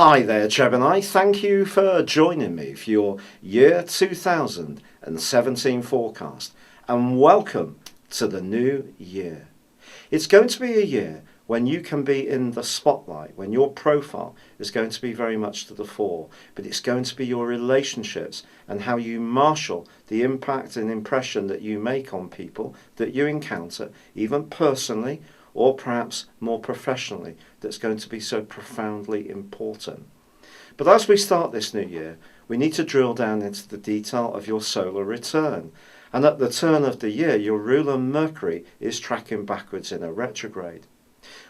Hi there, Gemini. Thank you for joining me for your year 2017 forecast, and welcome to the new year. It's going to be a year when you can be in the spotlight, when your profile is going to be very much to the fore, but it's going to be your relationships and how you marshal the impact and impression that you make on people that you encounter, even personally or perhaps more professionally, that's going to be so profoundly important. But as we start this new year, we need to drill down into the detail of your solar return. And at the turn of the year, your ruler Mercury is tracking backwards in a retrograde.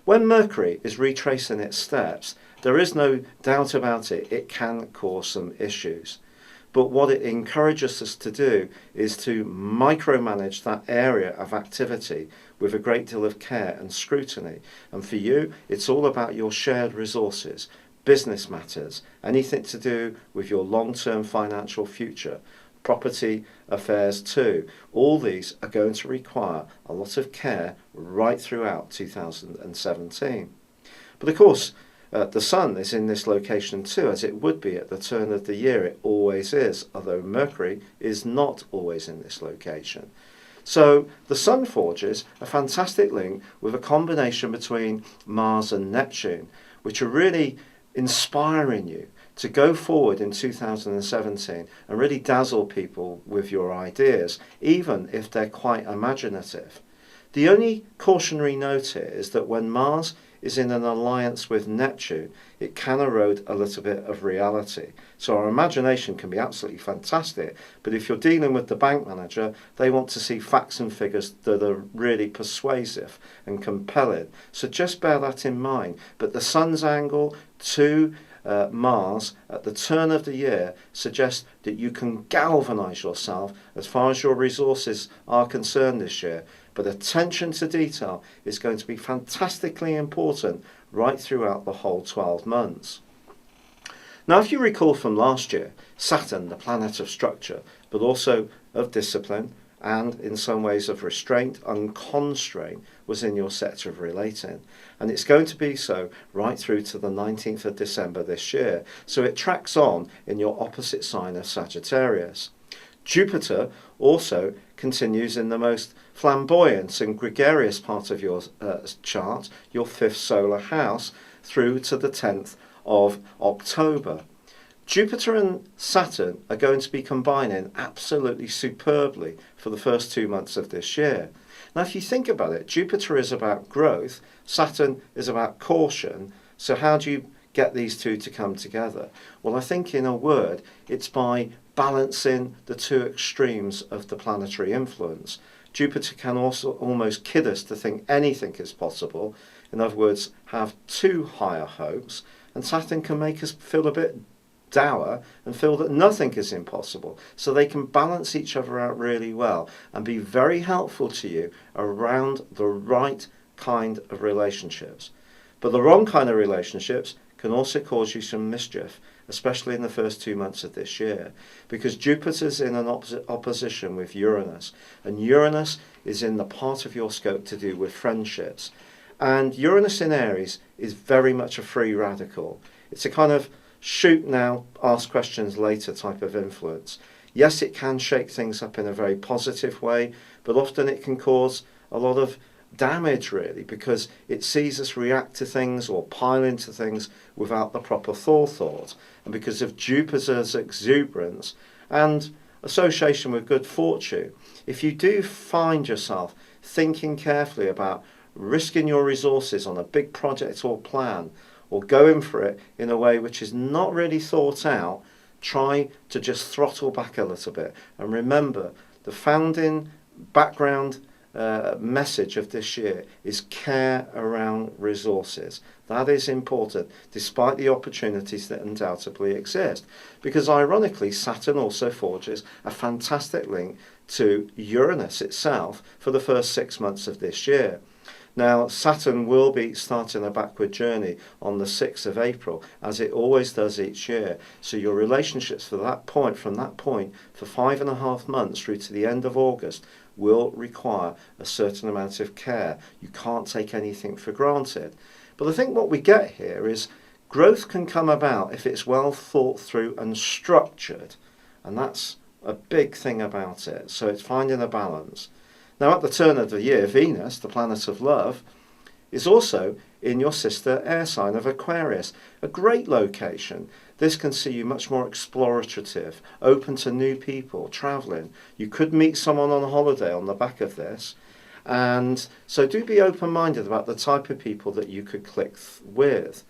When Mercury is retracing its steps, there is no doubt about it, it can cause some issues. But what it encourages us to do is to micromanage that area of activity with a great deal of care and scrutiny. And for you, it's all about your shared resources, business matters, anything to do with your long-term financial future, property affairs too. All these are going to require a lot of care right throughout 2017. But of course, the Sun is in this location too, as it would be at the turn of the year. It always is, although Mercury is not always in this location. So the Sun forges a fantastic link with a combination between Mars and Neptune, which are really inspiring you to go forward in 2017 and really dazzle people with your ideas, even if they're quite imaginative. The only cautionary note here is that when Mars is in an alliance with Neptune, it can erode a little bit of reality. So our imagination can be absolutely fantastic, but if you're dealing with the bank manager, they want to see facts and figures that are really persuasive and compelling. So just bear that in mind. But the Sun's angle to Mars at the turn of the year suggests that you can galvanize yourself as far as your resources are concerned this year. But attention to detail is going to be fantastically important right throughout the whole 12 months. Now, if you recall from last year, Saturn, the planet of structure, but also of discipline, and in some ways of restraint and constraint, was in your sector of relating. And it's going to be so right through to the 19th of December this year. So it tracks on in your opposite sign of Sagittarius. Jupiter also continues in the most flamboyant and gregarious part of your chart, your fifth solar house, through to the 10th of October. Jupiter and Saturn are going to be combining absolutely superbly for the first 2 months of this year. Now, if you think about it, Jupiter is about growth, Saturn is about caution. So how do you get these two to come together? Well, I think in a word, it's by balancing the two extremes of the planetary influence. Jupiter can also almost kid us to think anything is possible. In other words, have too high hopes. And Saturn can make us feel a bit dour and feel that nothing is impossible. So they can balance each other out really well and be very helpful to you around the right kind of relationships. But the wrong kind of relationships can also cause you some mischief, especially in the first 2 months of this year, because Jupiter's in an opposition with Uranus, and Uranus is in the part of your scope to do with friendships. And Uranus in Aries is very much a free radical. It's a kind of shoot now, ask questions later type of influence. Yes, it can shake things up in a very positive way, but often it can cause a lot of damage really, because it sees us react to things or pile into things without the proper forethought. And because of Jupiter's exuberance and association with good fortune, if you do find yourself thinking carefully about risking your resources on a big project or plan, or going for it in a way which is not really thought out, try to just throttle back a little bit. And remember, the founding background message of this year is care around resources. That is important, despite the opportunities that undoubtedly exist. Because ironically, Saturn also forges a fantastic link to Uranus itself for the first 6 months of this year. Now, Saturn will be starting a backward journey on the 6th of April, as it always does each year. So your relationships from that point, for 5.5 months through to the end of August, will require a certain amount of care. You can't take anything for granted. But I think what we get here is Growth can come about if it's well thought through and structured, and that's a big thing about it. So it's finding a balance. Now, at the turn of the year, Venus, the planet of love, is also in your sister air sign of Aquarius. A great location. This can see you much more explorative, open to new people, travelling. You could meet someone on a holiday on the back of this. And so do be open-minded about the type of people that you could click with.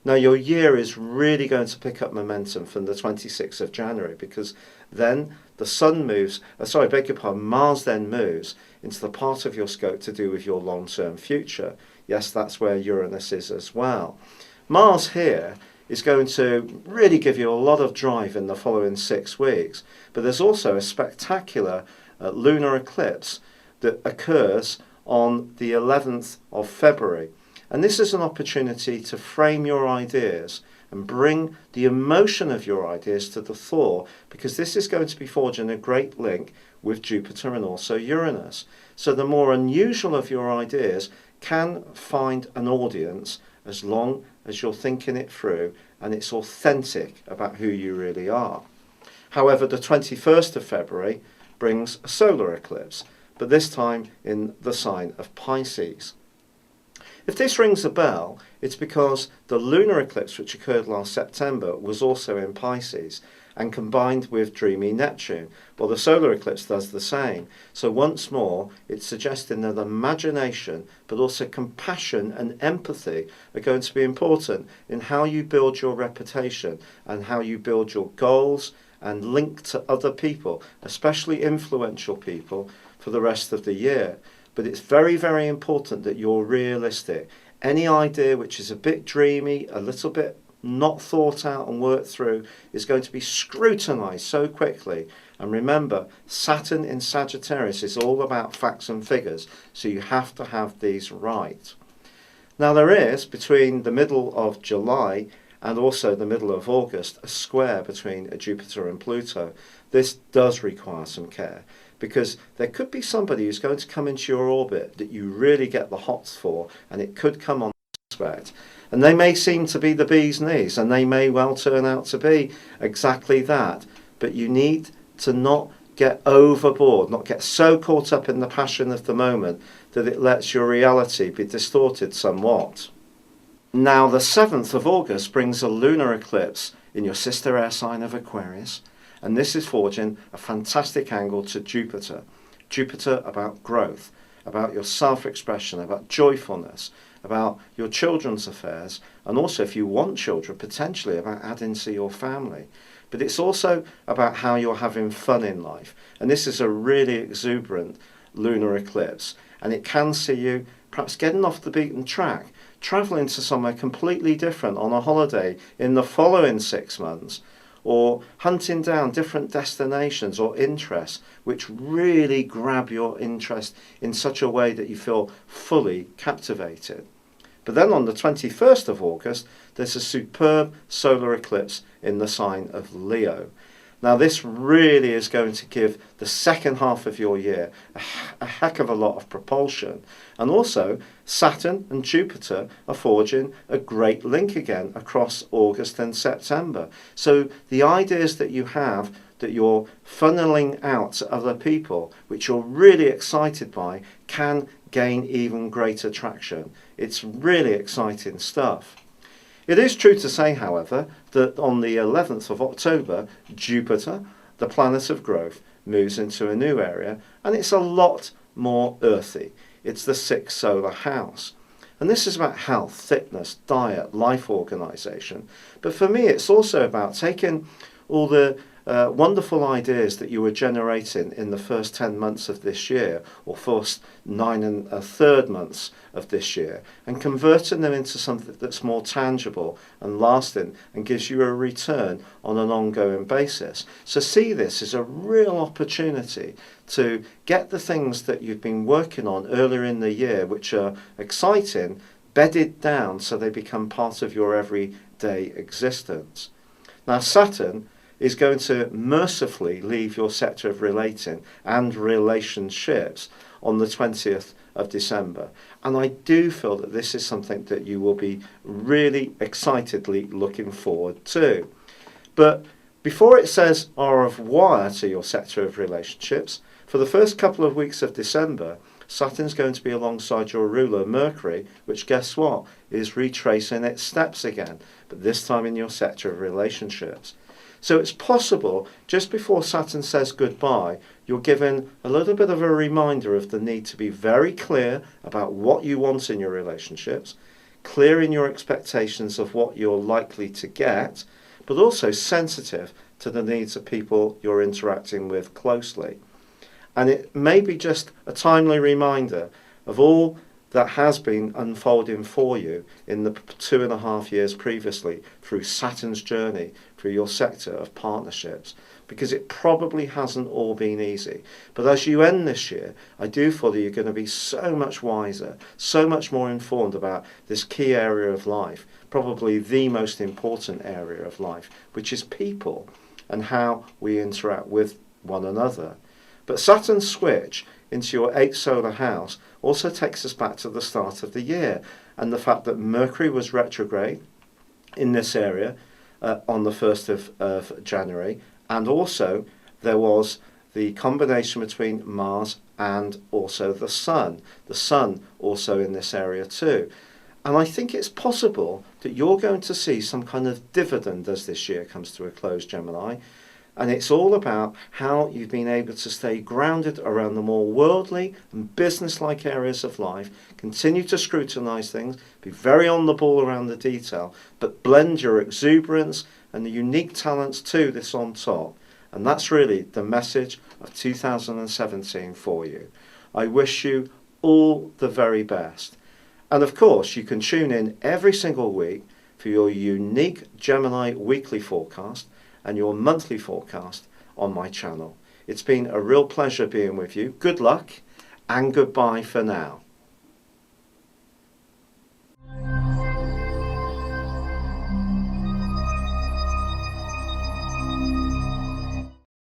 Now, your year is really going to pick up momentum from the 26th of January, because then the Sun moves, Mars then moves into the part of your scope to do with your long-term future. Yes, that's where Uranus is as well. Mars here is going to really give you a lot of drive in the following 6 weeks, but there's also a spectacular lunar eclipse that occurs on the 11th of February. And this is an opportunity to frame your ideas and bring the emotion of your ideas to the fore, because this is going to be forging a great link with Jupiter and also Uranus. So the more unusual of your ideas can find an audience as long as you're thinking it through and it's authentic about who you really are. However, the 21st of February brings a solar eclipse, but this time in the sign of Pisces. If this rings a bell, it's because the lunar eclipse which occurred last September was also in Pisces and combined with dreamy Neptune. Well, the solar eclipse does the same. So once more, it's suggesting that imagination, but also compassion and empathy are going to be important in how you build your reputation and how you build your goals and link to other people, especially influential people, for the rest of the year. But it's very, very important that you're realistic. Any idea which is a bit dreamy, a little bit not thought out and worked through, is going to be scrutinized so quickly. And remember, Saturn in Sagittarius is all about facts and figures, so you have to have these right. Now, there is, between the middle of July and also the middle of August, a square between Jupiter and Pluto. This does require some care, because there could be somebody who's going to come into your orbit that you really get the hots for, and it could come on aspect. And they may seem to be the bee's knees, and they may well turn out to be exactly that. But you need to not get overboard, not get so caught up in the passion of the moment that it lets your reality be distorted somewhat. Now, the 7th of August brings a lunar eclipse in your sister air sign of Aquarius, and this is forging a fantastic angle to Jupiter. Jupiter about growth, about your self-expression, about joyfulness, about your children's affairs, and also, if you want children, potentially about adding to your family. But it's also about how you're having fun in life. And this is a really exuberant lunar eclipse, and it can see you perhaps getting off the beaten track, travelling to somewhere completely different on a holiday in the following 6 months, or hunting down different destinations or interests which really grab your interest in such a way that you feel fully captivated. But then on the 21st of August, there's a superb solar eclipse in the sign of Leo. Now, this really is going to give the second half of your year a heck of a lot of propulsion. And also, Saturn and Jupiter are forging a great link again across August and September. So the ideas that you have that you're funneling out to other people, which you're really excited by, can gain even greater traction. It's really exciting stuff. It is true to say, however, that on the 11th of October, Jupiter, the planet of growth, moves into a new area, and it's a lot more earthy. It's the 6th solar house. And this is about health, fitness, diet, life organisation. But for me, it's also about taking all the wonderful ideas that you were generating in the first 10 months of this year, or first 9 1/3 months of this year, and converting them into something that's more tangible and lasting and gives you a return on an ongoing basis. So see this as a real opportunity to get the things that you've been working on earlier in the year, which are exciting, bedded down so they become part of your everyday existence. Now, Saturn is going to mercifully leave your sector of relating and relationships on the 20th of December. And I do feel that this is something that you will be really excitedly looking forward to. But before it says au revoir to your sector of relationships, for the first couple of weeks of December, Saturn's going to be alongside your ruler Mercury, which, guess what, is retracing its steps again, but this time in your sector of relationships. So it's possible, just before Saturn says goodbye, you're given a little bit of a reminder of the need to be very clear about what you want in your relationships, clear in your expectations of what you're likely to get, but also sensitive to the needs of people you're interacting with closely. And it may be just a timely reminder of all that has been unfolding for you in the 2.5 years previously through Saturn's journey through your sector of partnerships, because it probably hasn't all been easy. But as you end this year, I do feel that you're going to be so much wiser, so much more informed about this key area of life, probably the most important area of life, which is people and how we interact with one another. But Saturn's switch into your 8th solar house also takes us back to the start of the year, and the fact that Mercury was retrograde in this area on the 1st of January, and also there was the combination between Mars and also the Sun also in this area too. And I think it's possible that you're going to see some kind of dividend as this year comes to a close, Gemini. And it's all about how you've been able to stay grounded around the more worldly and business-like areas of life, continue to scrutinise things, be very on the ball around the detail, but blend your exuberance and the unique talents to this on top. And that's really the message of 2017 for you. I wish you all the very best. And of course, you can tune in every single week for your unique Gemini weekly forecast and your monthly forecast on my channel. It's been a real pleasure being with you. Good luck and goodbye for now.